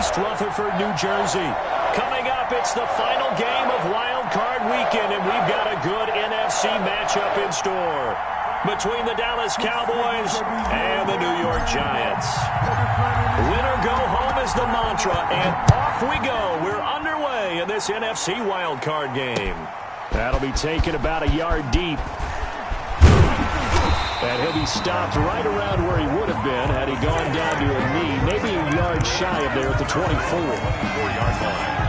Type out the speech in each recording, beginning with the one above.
East Rutherford, New Jersey. Coming up, it's the final game of Wild Card Weekend, and we've got a good NFC matchup in store between the Dallas Cowboys and the New York Giants. Winner go home is the mantra, and off we go. We're underway in this NFC Wild Card game. That'll be taken about a yard deep. And he'll be stopped right around where he would have been had he gone down to a knee, maybe a yard shy of there at the 24. 4-yard line.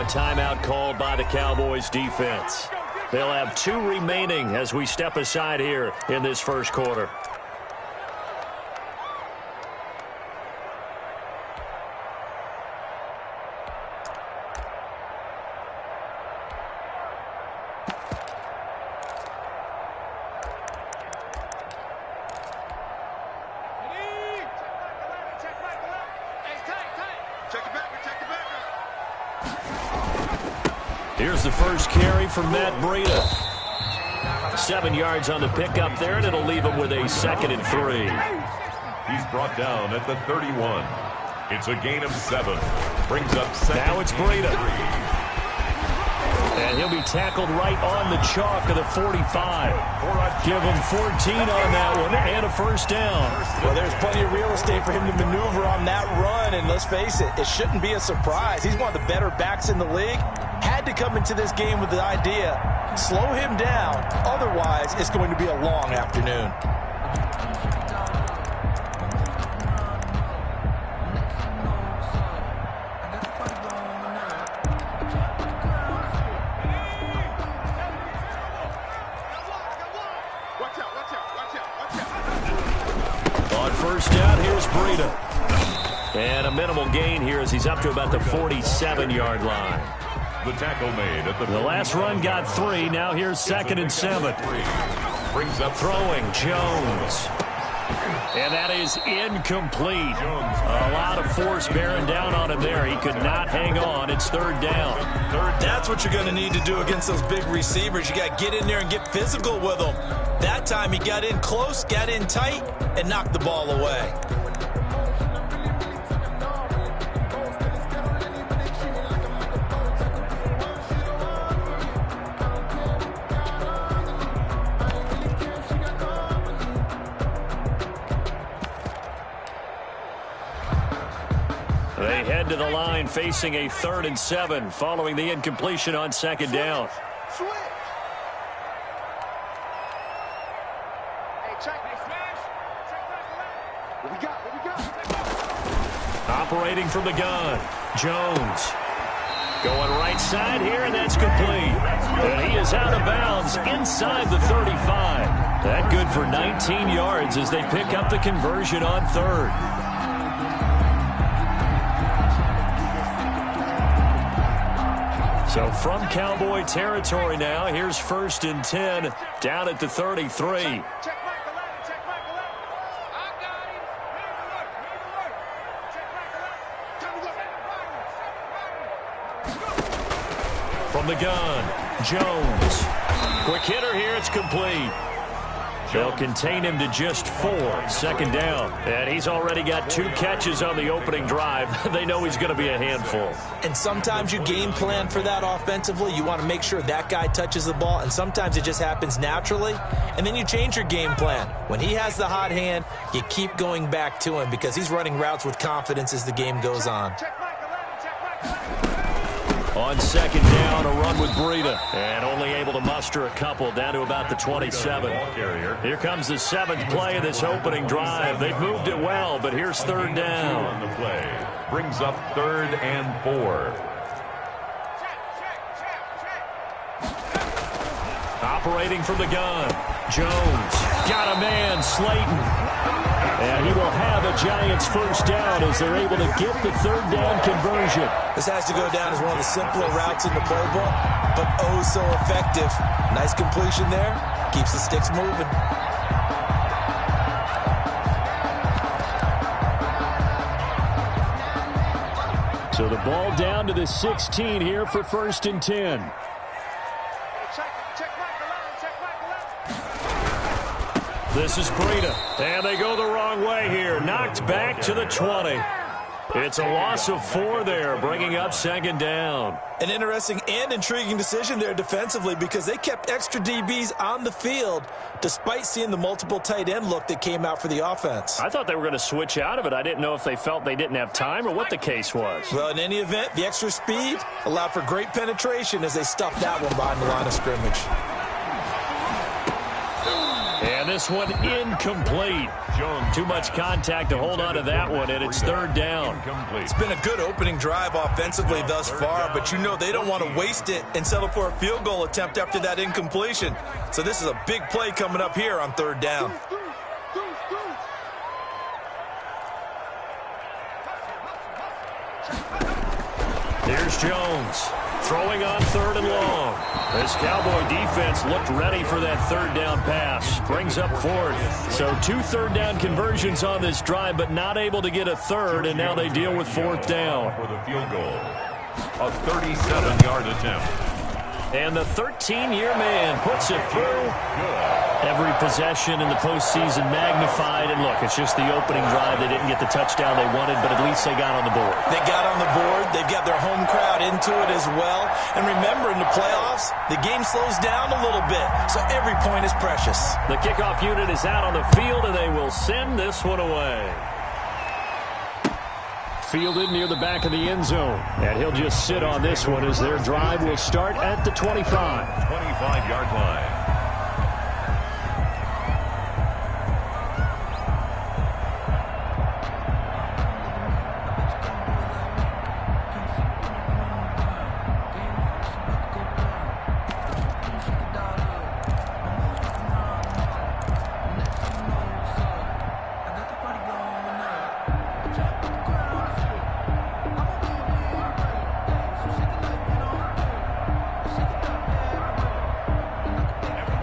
Timeout called by the Cowboys defense. They'll have 2 remaining as we step aside here in this first quarter. Here's the first carry for Matt Breida. 7 yards on the pickup there, and it'll leave him with a 2nd and 3. He's brought down at the 31. It's a gain of 7. Brings up 2nd. Now it's Breida. And he'll be tackled right on the chalk of the 45. Give him 14 on that one and a first down. Well, there's plenty of real estate for him to maneuver on that run, and let's face it, it shouldn't be a surprise. He's one of the better backs in the league. Had to come into this game with the idea, slow him down, otherwise it's going to be a long afternoon. On first down, here's Breida. And a minimal gain here as he's up to about the 47-yard line. The tackle made at the last run got 3. Now here's 2nd and 7. Brings up throwing Jones. And that is incomplete. A lot of force bearing down on him there. He could not hang on. It's 3rd down. That's what you're going to need to do against those big receivers. You got to get in there and get physical with them. That time he got in close, got in tight, and knocked the ball away. They head to the line facing a 3rd and 7 following the incompletion on 2nd down. Operating from the gun, Jones. Going right side here, and that's complete. And he is out of bounds inside the 35. That good for 19 yards as they pick up the conversion on 3rd. So from Cowboy territory now, here's 1st and 10 down at the 33. From the gun, Jones. Quick hitter here, it's complete. They'll contain him to just 4, 2nd down. And he's already got 2 catches on the opening drive. They know he's going to be a handful. And sometimes you game plan for that offensively. You want to make sure that guy touches the ball, and sometimes it just happens naturally. And then you change your game plan. When he has the hot hand, you keep going back to him because he's running routes with confidence as the game goes on. On 2nd down, a run with Breida. And only able to muster a couple down to about the 27. Here comes the 7th play of this opening drive. They've moved it well, but here's 3rd down. On the play. Brings up 3rd and 4. Operating from the gun, Jones. Got a man, Slayton. And he will have a Giants first down as they're able to get the 3rd down conversion. This has to go down as one of the simpler routes in the playbook. but oh so effective. Nice completion there. Keeps the sticks moving. So the ball down to the 16 here for 1st and 10. This is Breida, and they go the wrong way here. Knocked back to the 20. It's a loss of 4 there, bringing up 2nd down. An interesting and intriguing decision there defensively because they kept extra DBs on the field despite seeing the multiple tight end look that came out for the offense. I thought they were going to switch out of it. I didn't know if they felt they didn't have time or what the case was. Well, in any event, the extra speed allowed for great penetration as they stuffed that one behind the line of scrimmage. And this one incomplete. Too much contact to hold on to that one, and it's 3rd down. It's been a good opening drive offensively thus far, but you know they don't want to waste it and settle for a field goal attempt after that incompletion. So this is a big play coming up here on 3rd down. Here's Jones. Throwing on 3rd and long. This Cowboy defense looked ready for that 3rd down pass. Brings up 4th. So 2 3rd down conversions on this drive, but not able to get a 3rd, and now they deal with 4th down. For the field goal, a 37-yard attempt. And the 13-year man puts it through. Every possession in the postseason magnified. And look, it's just the opening drive. They didn't get the touchdown they wanted, but at least they got on the board. They got on the board. They've got their home crowd into it as well. And remember, in the playoffs, the game slows down a little bit, so every point is precious. The kickoff unit is out on the field, and they will send this one away. Fielded near the back of the end zone. And he'll just sit on this one as their drive will start at the 25. 25-yard line.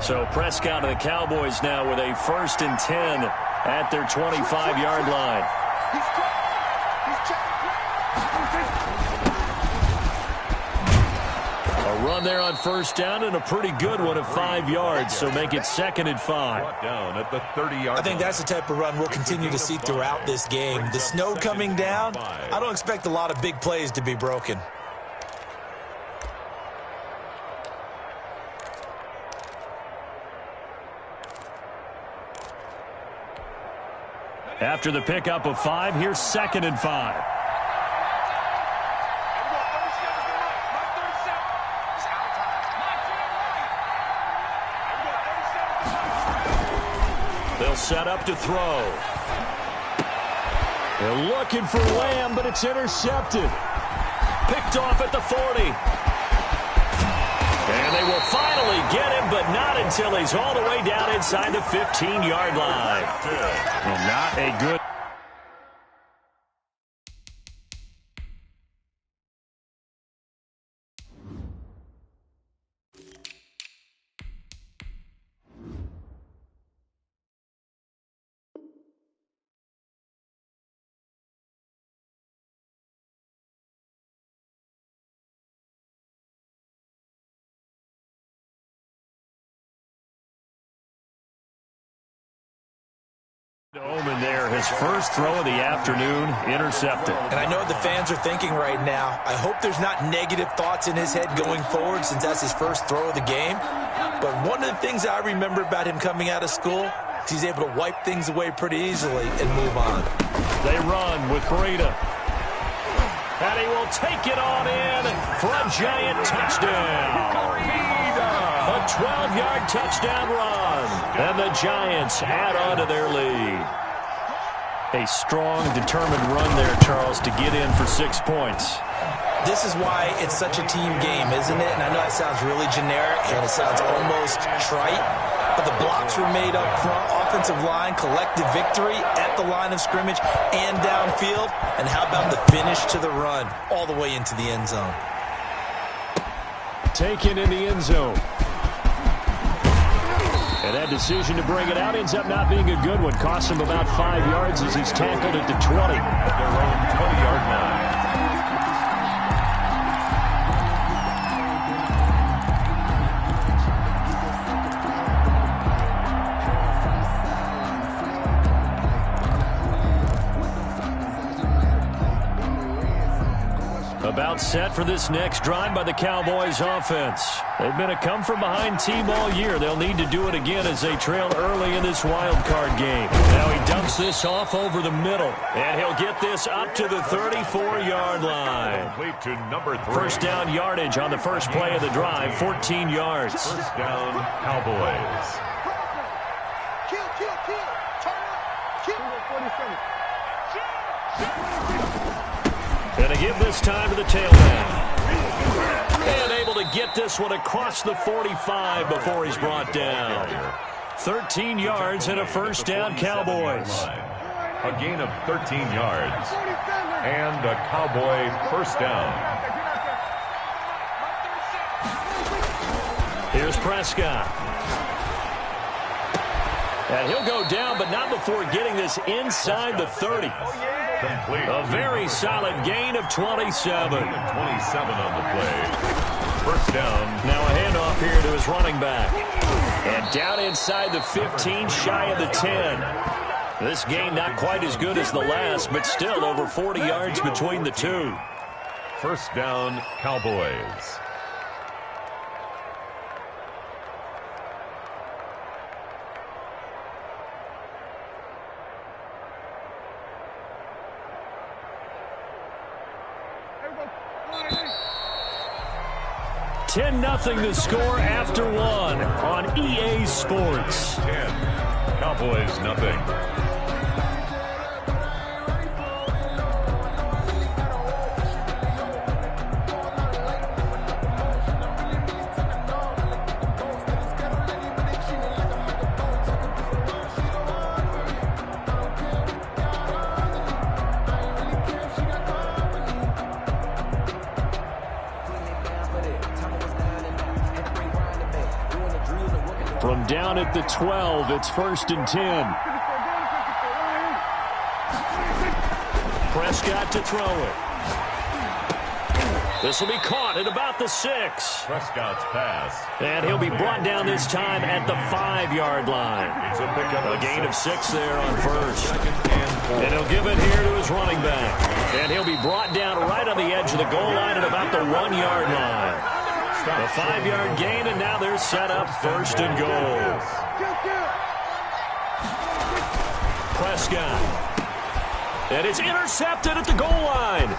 So Prescott and the Cowboys now with a 1st and 10 at their 25-yard line. A run there on 1st down and a pretty good one of 5 yards, so make it 2nd and 5. Down at the 30-yard. I think that's the type of run we'll continue to see throughout this game. The snow coming down, I don't expect a lot of big plays to be broken. After the pickup of 5, here's 2nd and 5. They'll set up to throw. They're looking for Lamb, but it's intercepted. Picked off at the 40. And they will finally get him, but not until he's all the way down inside the 15-yard line. And not a good... Omen there, his first throw of the afternoon, intercepted. And I know what the fans are thinking right now. I hope there's not negative thoughts in his head going forward since that's his first throw of the game. But one of the things I remember about him coming out of school is he's able to wipe things away pretty easily and move on. They run with Breida. And he will take it on in for a giant touchdown. A 12-yard touchdown run. And the Giants add on to their lead. A strong, determined run there, Charles, to get in for 6 points. This is why it's such a team game, isn't it? And I know that sounds really generic and it sounds almost trite, but the blocks were made up front, offensive line, collective victory at the line of scrimmage and downfield. And how about the finish to the run all the way into the end zone? taken in the end zone. And that decision to bring it out ends up not being a good one. Costs him about 5 yards as he's tackled at the 20. At their own 20-yard line. About set for this next drive by the Cowboys offense. They've been a come-from-behind team all year. They'll need to do it again as they trail early in this wild card game. Now he dumps this off over the middle, and he'll get this up to the 34-yard line. Complete to number 3. First down yardage on the first play of the drive, 14 yards. First down, Cowboys. And to give this time to the tailback. And able to get this one across the 45 before he's brought down. 13 yards and a first down, Cowboys. A gain of 13 yards. And a Cowboy first down. Here's Prescott. And he'll go down, but not before getting this inside the 30. Complete. A very solid gain of 27. 27 on the play. First down. Now a handoff here to his running back. And down inside the 15, shy of the 10. This gain not quite as good as the last, but still over 40 yards between the two. First down, Cowboys. Ten 0 the score after one on EA Sports. 10. Cowboys nothing. From down at the 12, it's 1st and 10. Prescott to throw it. This will be caught at about the 6. Prescott's pass. And he'll be brought down this time at the 5-yard line. It's a pickup. A gain of 6 there on first. And he'll give it here to his running back. And he'll be brought down right on the edge of the goal line at about the 1-yard line. A 5-yard gain, and now they're set up 1st and goal. Prescott. And it's intercepted at the goal line.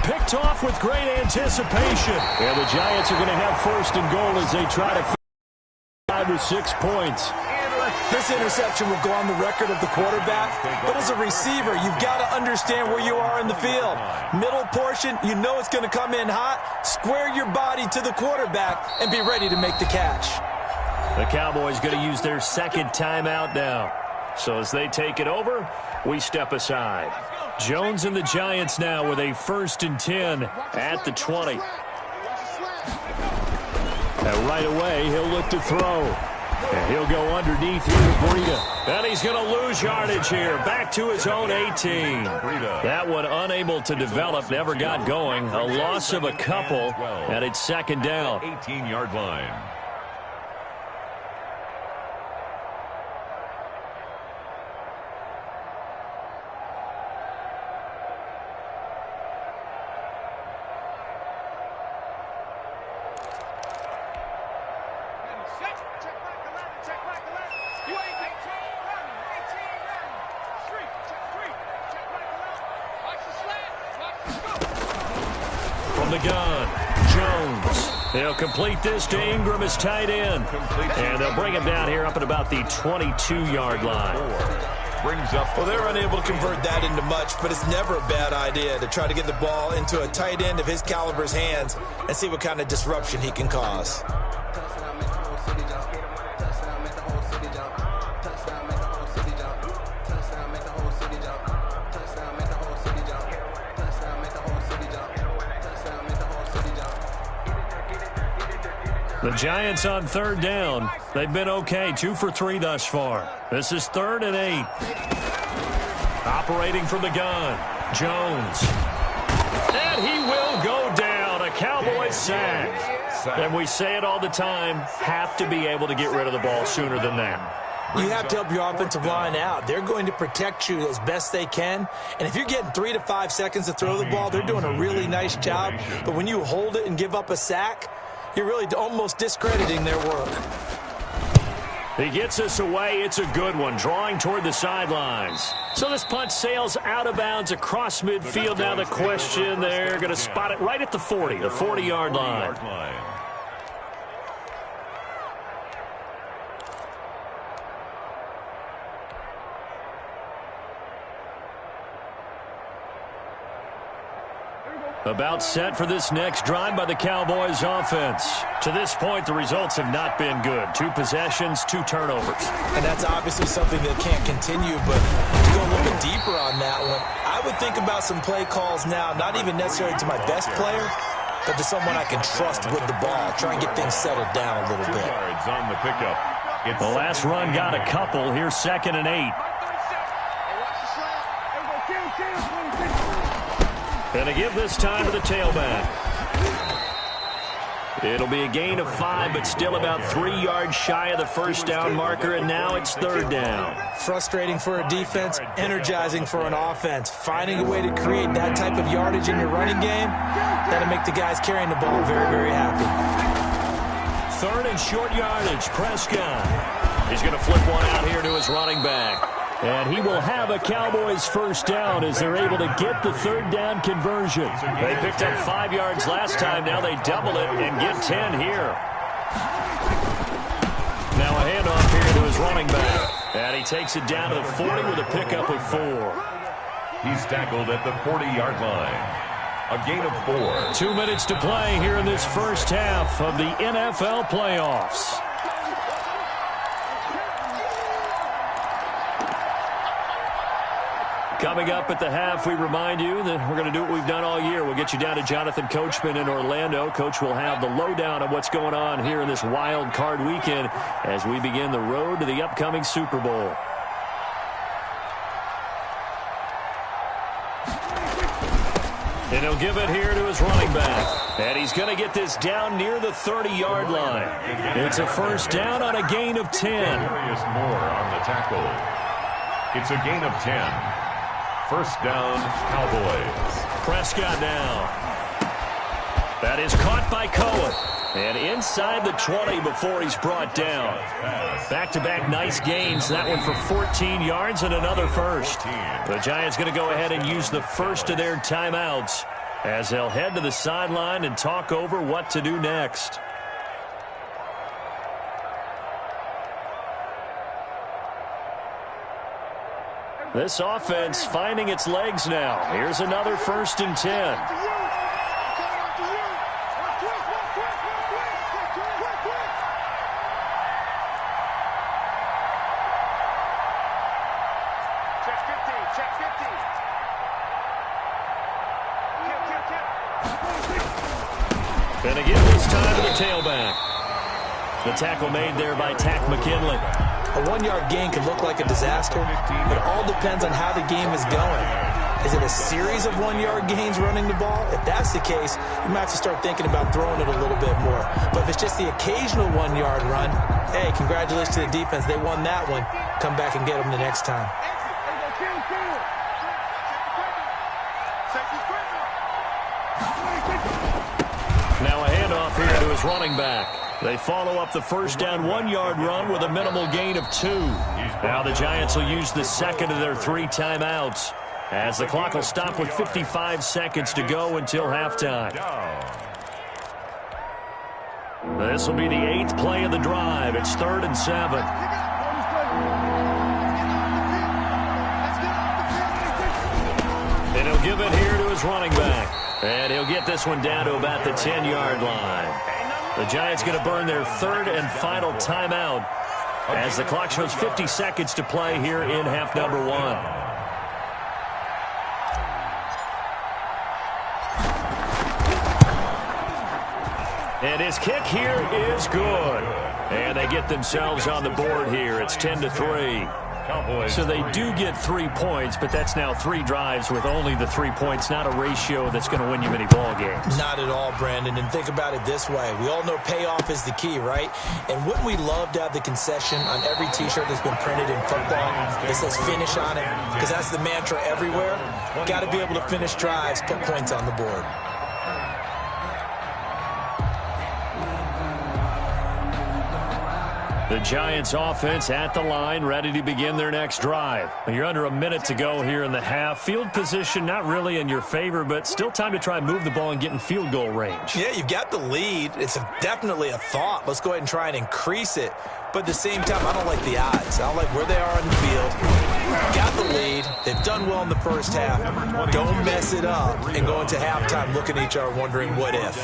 Picked off with great anticipation. And the Giants are going to have 1st and goal as they try to 5 or 6 points. This interception will go on the record of the quarterback, but as a receiver, you've got to understand where you are in the field. Middle portion, you know it's going to come in hot. Square your body to the quarterback and be ready to make the catch. The Cowboys going to use their second timeout now. So as they take it over, we step aside. Jones and the Giants now with a 1st and 10 at the 20. And right away, he'll look to throw. And he'll go underneath here to Breida. And he's going to lose yardage here. Back to his own 18. That one unable to develop, never got going. A loss of a couple, and it's 2nd down. 18-yard line. The gun, Jones. They'll complete this to Ingram as tight end. And they'll bring him down here up at about the 22-yard line. Well, they're unable to convert that into much, but it's never a bad idea to try to get the ball into a tight end of his caliber's hands and see what kind of disruption he can cause. The Giants on third down. They've been okay, 2 for 3 thus far. This is 3rd and 8. Operating from the gun, Jones. And he will go down. A Cowboys sack. And we say it all the time, have to be able to get rid of the ball sooner than that. You have to help your offensive line out. They're going to protect you as best they can. And if you're getting 3 to 5 seconds to throw the ball, they're doing a really nice job. But when you hold it and give up a sack, you're really almost discrediting their work. He gets us away. It's a good one, drawing toward the sidelines. So this punt sails out of bounds across midfield. Now the question, they're going to spot it right at the 40, the 40-yard line. About set for this next drive by the Cowboys offense. To this point, the results have not been good. 2 possessions, 2 turnovers. And that's obviously something that can't continue, but to go a little bit deeper on that one, I would think about some play calls now, not even necessarily to my best player, but to someone I can trust with the ball. Try and get things settled down a little bit. On the pickup. The last run got a couple. Here's 2nd and 8. And to give this time to the tailback. It'll be a gain of 5, but still about 3 yards shy of the first down marker, and now it's 3rd down. Frustrating for a defense, energizing for an offense. Finding a way to create that type of yardage in your running game, that'll make the guys carrying the ball very, very happy. 3rd and short yardage, Prescott. He's going to flip one out here to his running back. And he will have a Cowboys first down as they're able to get the 3rd down conversion. They picked up 5 yards last time. Now they double it and get 10 here. Now a handoff here to his running back. And he takes it down to the 40 with a pickup of 4. He's tackled at the 40-yard line. A gain of 4. 2 minutes to play here in this first half of the NFL playoffs. Coming up at the half, we remind you that we're going to do what we've done all year. We'll get you down to Jonathan Coachman in Orlando. Coach will have the lowdown on what's going on here in this wild card weekend as we begin the road to the upcoming Super Bowl. And he'll give it here to his running back. And he's going to get this down near the 30-yard line. It's a first down on a gain of 10. More on the tackle. It's a gain of 10. First down, Cowboys. Prescott now. That is caught by Cohen. And inside the 20 before he's brought down. Back-to-back nice gains. That one for 14 yards and another first. The Giants going to go ahead and use the first of their timeouts as they'll head to the sideline and talk over what to do next. This offense finding its legs now. Here's another 1st and 10. And again this time to the tailback. The tackle made there by Tack McKinley. A 1-yard gain can look like a disaster. It all depends on how the game is going. Is it a series of 1-yard gains running the ball? If that's the case, you might have to start thinking about throwing it a little bit more. But if it's just the occasional 1-yard run, hey, congratulations to the defense. They won that one. Come back and get them the next time. Now a handoff here to his running back. They follow up the first down 1-yard run with a minimal gain of 2. Now the Giants will use the second of their 3 timeouts as the clock will stop with 55 seconds to go until halftime. This will be the 8th play of the drive. It's 3rd and 7. And he'll give it here to his running back. And he'll get this one down to about the 10-yard line. The Giants going to burn their 3rd and final timeout as the clock shows 50 seconds to play here in half number 1. And his kick here is good. And they get themselves on the board here. It's 10-3. So they do get 3 points, but that's now 3 drives with only the 3 points, not a ratio that's going to win you many ball games. Not at all, Brandon. And think about it this way. We all know payoff is the key, right? And wouldn't we love to have the concession on every T-shirt that's been printed in football that says finish on it? Because that's the mantra everywhere. Got to be able to finish drives, put points on the board. The Giants offense at the line, ready to begin their next drive. You're under a minute to go here in the half. Field position not really in your favor, but still time to try and move the ball and get in field goal range. Yeah, you've got the lead. It's definitely a thought. Let's go ahead and try and increase it. But at the same time, I don't like the odds. I don't like where they are on the field. Got the lead. They've done well in the first half. Don't mess it up and go into halftime looking at each other wondering what if.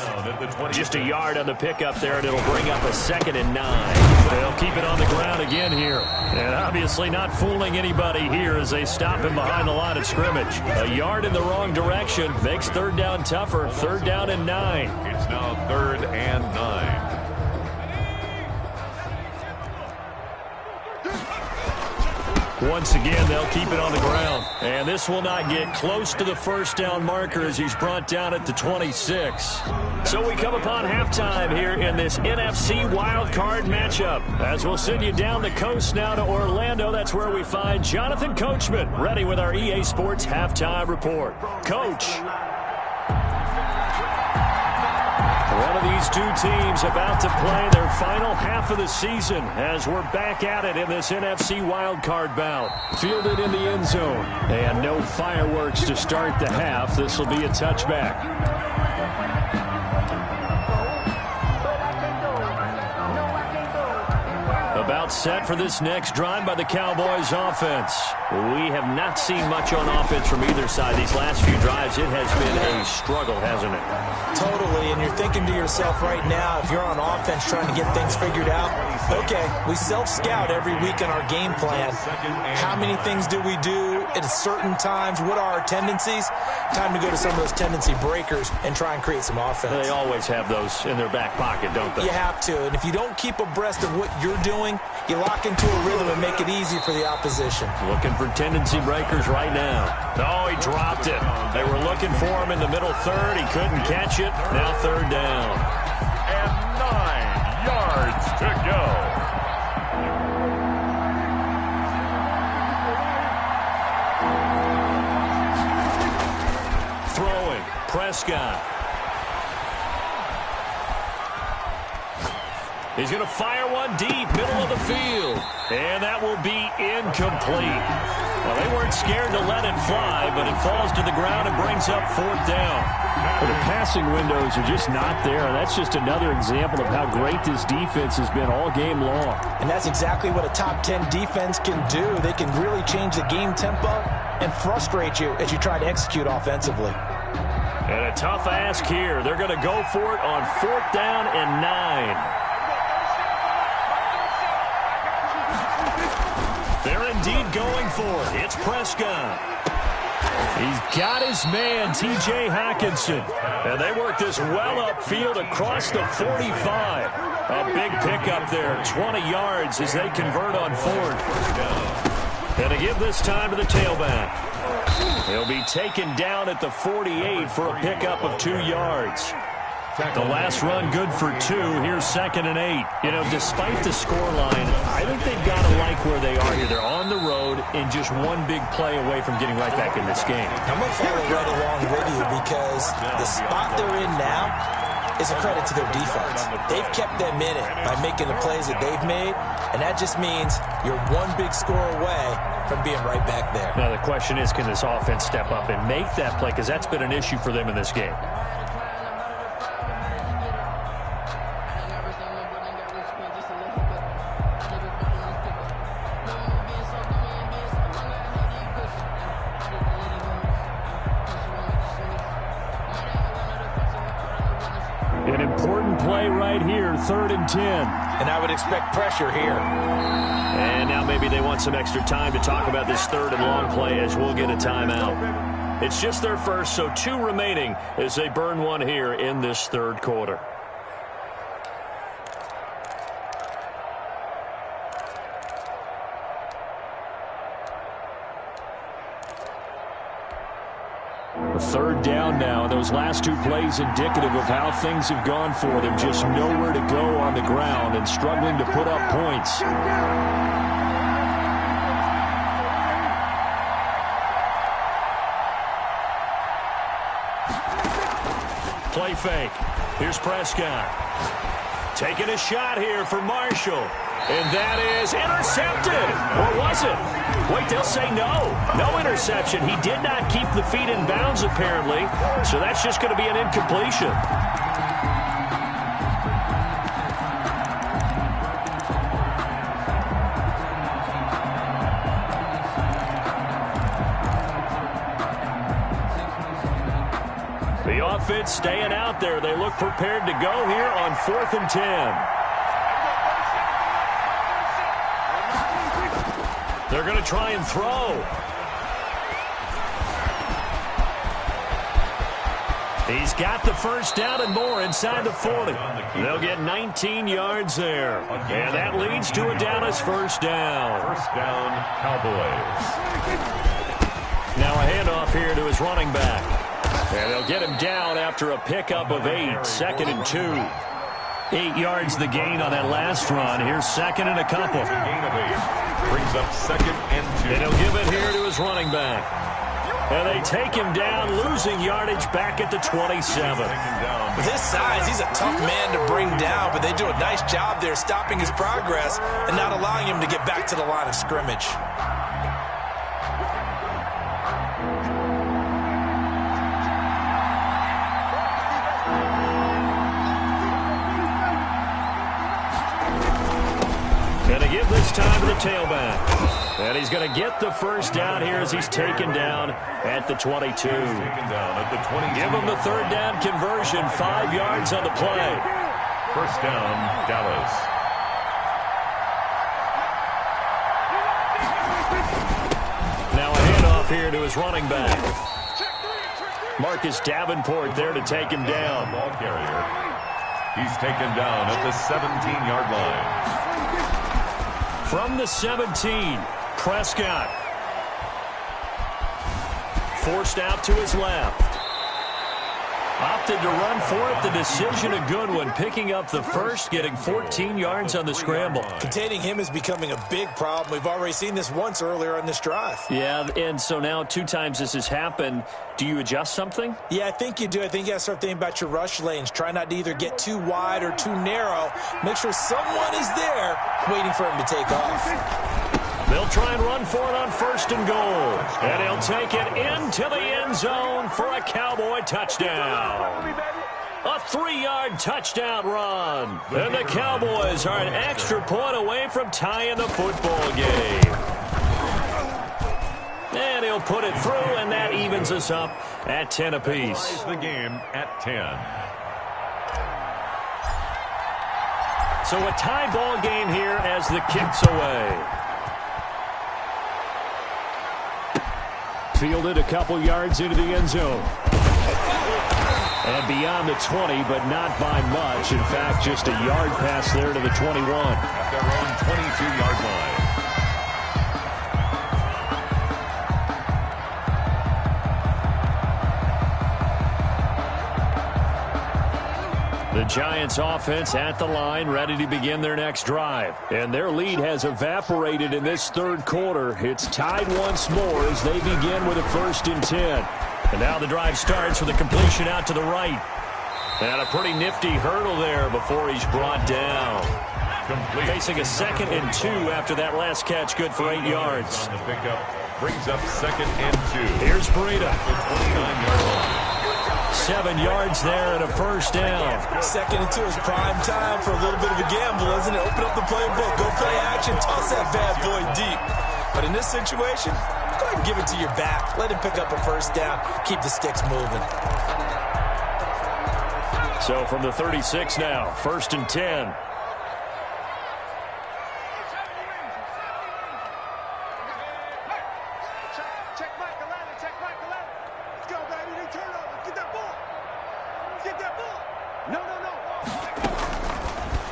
Just a yard on the pickup there, and it'll bring up a 2nd and 9. They'll keep it on the ground again here. And obviously not fooling anybody here as they stop him behind the line of scrimmage. A yard in the wrong direction makes 3rd down tougher. 3rd down and 9. It's now 3rd and 9. Once again, they'll keep it on the ground. And this will not get close to the 1st down marker as he's brought down at the 26. So we come upon halftime here in this NFC wildcard matchup. As we'll send you down the coast now to Orlando, that's where we find Jonathan Coachman ready with our EA Sports halftime report. Coach. One of these two teams about to play their final half of the season as we're back at it in this NFC wildcard bout. Fielded in the end zone. And no fireworks to start the half. This will be a touchback. About set for this next drive by the Cowboys offense. We have not seen much on offense from either side. These last few drives, it has been a struggle, hasn't it? Totally, and you're thinking to yourself right now, if you're on offense trying to get things figured out, okay, we self-scout every week in our game plan. How many things do we do at certain times? What are our tendencies? Time to go to some of those tendency breakers and try and create some offense. They always have those in their back pocket, don't they? You have to, and if you don't keep abreast of what you're doing, you lock into a rhythm and make it easy for the opposition. Looking for tendency breakers right now. Oh, he dropped it. They were looking for him in the middle 3rd. He couldn't catch it. Now 3rd down. And 9 yards to go. Throwing. Prescott. He's going to fire one deep, middle of the field. And that will be incomplete. Well, they weren't scared to let it fly, but it falls to the ground and brings up 4th down. Well, the passing windows are just not there. That's just another example of how great this defense has been all game long. And that's exactly what a top 10 defense can do. They can really change the game tempo and frustrate you as you try to execute offensively. And a tough ask here. They're going to go for it on 4th down and 9. They're indeed going for it. It's Prescott. He's got his man, T.J. Hockenson. And they work this well upfield across the 45. A big pickup there, 20 yards as they convert on 4th. And to give this time to the tailback. He'll be taken down at the 48 for a pickup of 2 yards. The last run good for 2. Here's 2nd and 8. You know, despite the scoreline, I think they've got to like where they are here. They're on the road and just one big play away from getting right back in this game. I'm going to follow right along with you because the spot they're in now is a credit to their defense. They've kept them in it by making the plays that they've made, and that just means you're one big score away from being right back there. Now, the question is, can this offense step up and make that play? Because that's been an issue for them in this game. An important play right here, 3rd and 10. And I would expect pressure here. And now maybe they want some extra time to talk about this 3rd and long play as we'll get a timeout. It's just their first, so 2 remaining as they burn one here in this 3rd quarter. third down now. Those last two plays indicative of how things have gone for them. Just nowhere to go on the ground and struggling to put up points. Play fake. Here's Prescott. Taking a shot here for Marshall. And that is intercepted. Or was it? Wait, they'll say no. No interception. He did not keep the feet in bounds, apparently. So that's just going to be an incompletion. The offense staying out there. They look prepared to go here on 4th and 10. They're going to try and throw. He's got the first down and more inside the 40. They'll get 19 yards there. And that leads to a Dallas first down. First down, Cowboys. Now a handoff here to his running back. And they'll get him down after a pickup of 8. 2nd and 2. 8 yards the gain on that last run. Here's 2nd and a couple. Gain of 8. Brings up 2nd and 2. And he'll give it here to his running back. And they take him down, losing yardage back at the 27. With his size, he's a tough man to bring down, but they do a nice job there stopping his progress and not allowing him to get back to the line of scrimmage. And to give this time to the tailback. And he's going to get the first down here as he's taken down at the 22. Taken down at the 22. Give him the third down conversion. 5 yards on the play. First down, Dallas. Now a handoff here to his running back. Marcus Davenport there to take him down. Ball carrier. He's taken down at the 17-yard line. From the 17, Prescott. Forced out to his left. Opted to run for it. The decision a good one. Picking up the first, getting 14 yards on the scramble. Containing him is becoming a big problem. We've already seen this once earlier on this drive. Yeah, and so now 2 times this has happened. Do you adjust something? Yeah, I think you do. I think you got to start thinking about your rush lanes. Try not to either get too wide or too narrow. Make sure someone is there waiting for him to take off. They'll try and run for it on 1st and goal. And he'll take it into the end zone for a Cowboy touchdown. A 3-yard touchdown run. And the Cowboys are an extra point away from tying the football game. And he'll put it through, and that evens us up at 10 apiece. The game at 10. So a tie ball game here as the kick's away. Fielded a couple yards into the end zone. And beyond the 20, but not by much. In fact, just a yard pass there to the 21. At their own 22-yard line. The Giants offense at the line, ready to begin their next drive. And their lead has evaporated in this third quarter. It's tied once more as they begin with a 1st and 10. And now the drive starts with a completion out to the right. And a pretty nifty hurdle there before he's brought down. Complete. Facing a 2nd and 2 after that last catch, good for 8 yards. On the pickup, brings up 2nd and 2. Here's Breida. The 29-yard line. 7 yards there and a first down. 2nd and 2 is prime time for a little bit of a gamble, isn't it? Open up the playbook, go play action, toss that bad boy deep. But in this situation, go ahead and give it to your back. Let him pick up a first down. Keep the sticks moving. So from the 36 now, 1st and 10.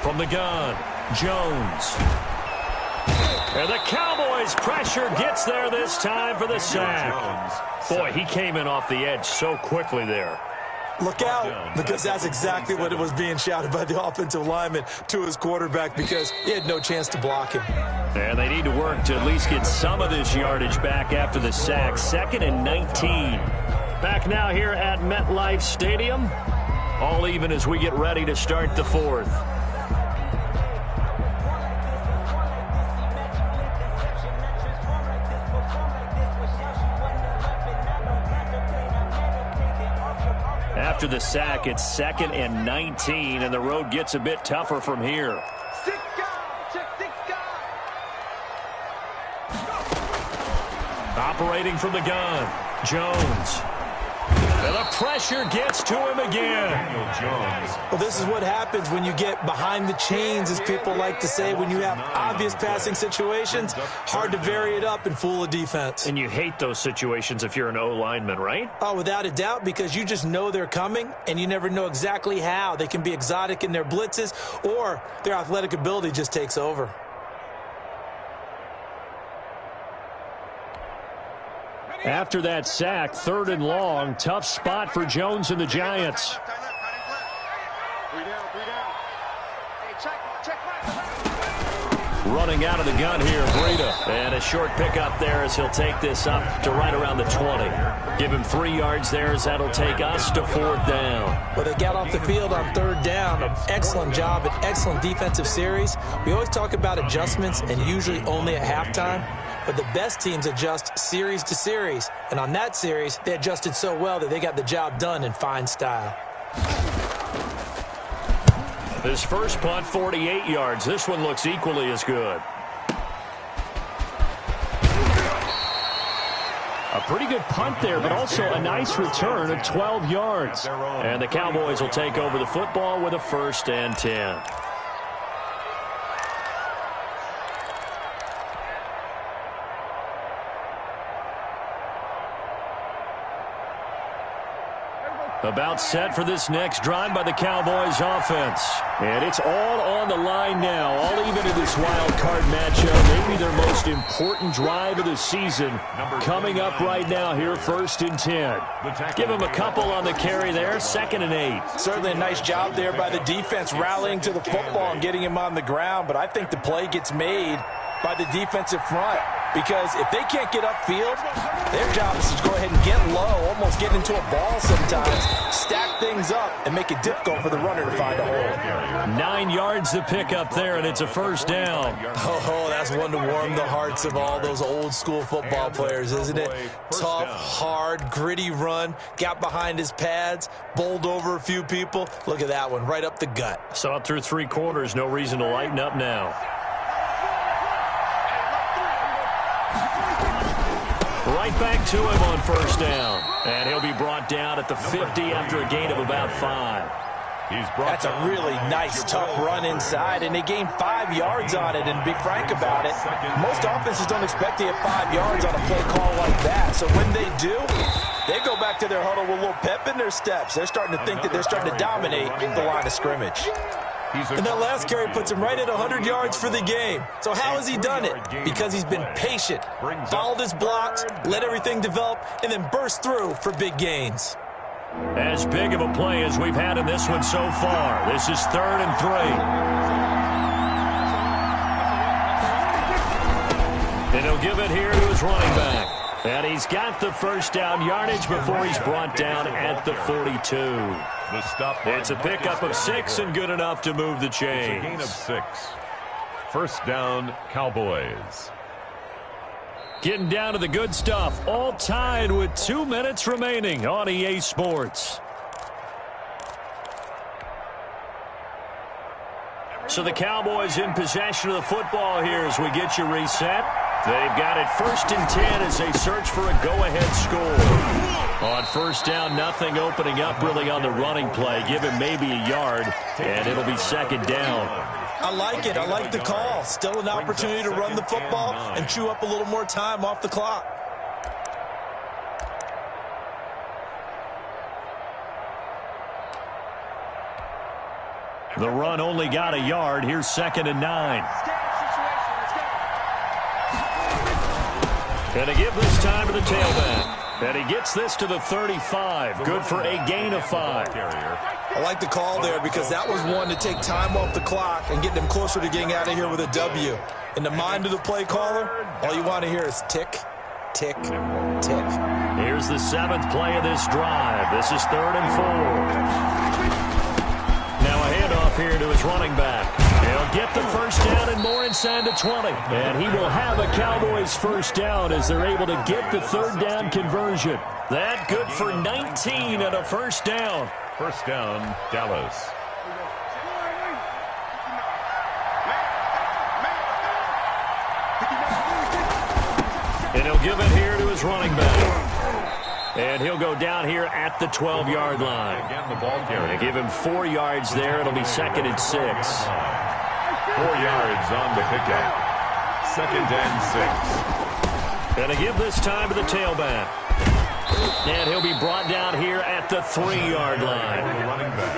From the gun, Jones. And the Cowboys' pressure gets there this time for the sack. Boy, he came in off the edge so quickly there. Look out, because that's exactly what it was being shouted by the offensive lineman to his quarterback, because he had no chance to block him. And they need to work to at least get some of this yardage back after the sack. 2nd and 19. Back now here at MetLife Stadium. All even as we get ready to start the 4th. After the sack, it's 2nd and 19, and the road gets a bit tougher from here. Operating from the gun, Jones. And the pressure gets to him again. Well, this is what happens when you get behind the chains, as people like to say. When you have obvious passing situations, hard to vary it up and fool a defense. And you hate those situations if you're an O-lineman, right? Oh, without a doubt, because you just know they're coming, and you never know exactly how. They can be exotic in their blitzes, or their athletic ability just takes over. After that sack, 3rd and long, tough spot for Jones and the Giants. Running out of the gun here, Breida. And a short pickup there as he'll take this up to right around the 20. Give him 3 yards there as that'll take us to 4th down. Well, they got off the field on 3rd down. An excellent job, an excellent defensive series. We always talk about adjustments, and usually only at halftime. But the best teams adjust series to series. And on that series, they adjusted so well that they got the job done in fine style. His first punt, 48 yards. This one looks equally as good. A pretty good punt there, but also a nice return of 12 yards. And the Cowboys will take over the football with a 1st and 10. About set for this next drive by the Cowboys offense. And it's all on the line now, all even in this wild card matchup. Maybe their most important drive of the season coming up right now here, 1st and 10. Give him a couple on the carry there, 2nd and 8. Certainly a nice job there by the defense rallying to the football and getting him on the ground. But I think the play gets made by the defensive front, because if they can't get upfield, their job is to go ahead and get low, almost get into a ball sometimes, stack things up, and make it difficult for the runner to find a hole. 9 yards to pick up there, and it's a 1st down. Oh, that's one to warm the hearts of all those old-school football players, isn't it? Tough, hard, gritty run, got behind his pads, bowled over a few people. Look at that one, right up the gut. Saw it through 3 quarters, no reason to lighten up now. Right back to him on 1st down. And he'll be brought down at the 50 after a gain of about 5. That's a really nice, tough run inside, and they gained 5 yards on it. And to be frank about it, most offenses don't expect to get 5 yards on a play call like that. So when they do, they go back to their huddle with a little pep in their steps. They're starting to think that they're starting to dominate the line of scrimmage. And that last carry puts him right at 100 yards for the game. So how has he done it? Because he's been patient, followed his blocks, let everything develop, and then burst through for big gains. As big of a play as we've had in this one so far. This is 3rd and 3. And he'll give it here to his running back. And he's got the 1st down yardage before he's brought down at the 42. It's a pickup of 6 and good enough to move the chains. It's a gain of 6. 1st down, Cowboys. Getting down to the good stuff. All tied with 2 minutes remaining on EA Sports. So the Cowboys in possession of the football here as we get you reset. They've got it 1st and 10 as they search for a go-ahead score. On 1st down, nothing opening up really on the running play. Give him maybe a yard, and it'll be 2nd down. I like it. I like the call. Still an opportunity to run the football and chew up a little more time off the clock. The run only got a yard. Here's 2nd and 9. And to give this time to the tailback. And he gets this to the 35. Good for a gain of 5. I like the call there because that was one to take time off the clock and get them closer to getting out of here with a W. In the mind of the play caller, all you want to hear is tick, tick, tick. Here's the 7th play of this drive. This is 3rd and 4. Now a handoff here to his running back. He'll get the first down and more inside the 20. And he will have a Cowboys first down as they're able to get the 3rd down conversion. That good for 19 and a first down. First down, Dallas. And he'll give it here to his running back. And he'll go down here at the 12-yard line. Again, the ball carrier. They give him 4 yards there. It'll be 2nd and 6. 4 yards on the pickup. 2nd and 6. And to give this time to the tailback. And he'll be brought down here at the 3-yard line.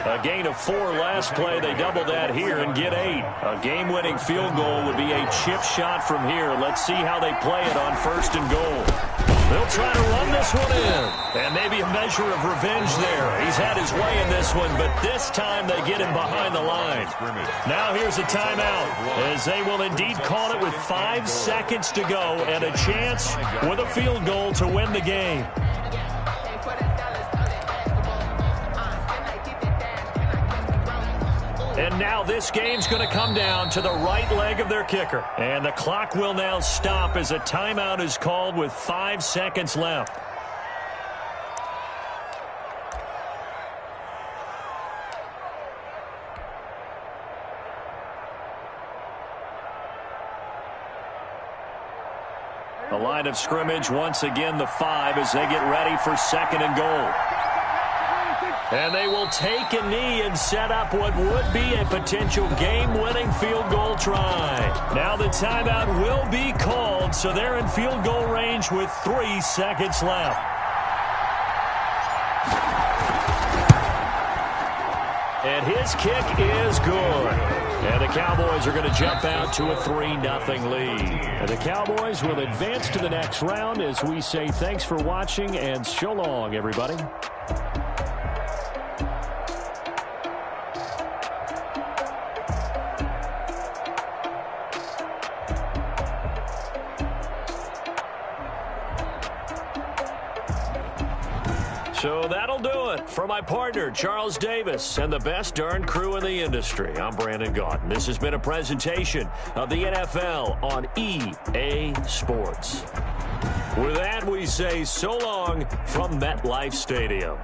A gain of 4 last play. They double that here and get 8. A game-winning field goal would be a chip shot from here. Let's see how they play it on 1st and goal. They'll try to run this one in. And maybe a measure of revenge there. He's had his way in this one, but this time they get him behind the line. Now here's a timeout, as they will indeed call it with 5 seconds to go and a chance with a field goal to win the game. And now this game's going to come down to the right leg of their kicker. And the clock will now stop as a timeout is called with 5 seconds left. The line of scrimmage once again the 5 as they get ready for 2nd and goal. And they will take a knee and set up what would be a potential game-winning field goal try. Now the timeout will be called, so they're in field goal range with 3 seconds left. And his kick is good. And the Cowboys are going to jump out to a 3-0 lead. And the Cowboys will advance to the next round as we say thanks for watching and so long, everybody. So that'll do it for my partner, Charles Davis, and the best darn crew in the industry. I'm Brandon Gaudin. This has been a presentation of the NFL on EA Sports. With that, we say so long from MetLife Stadium.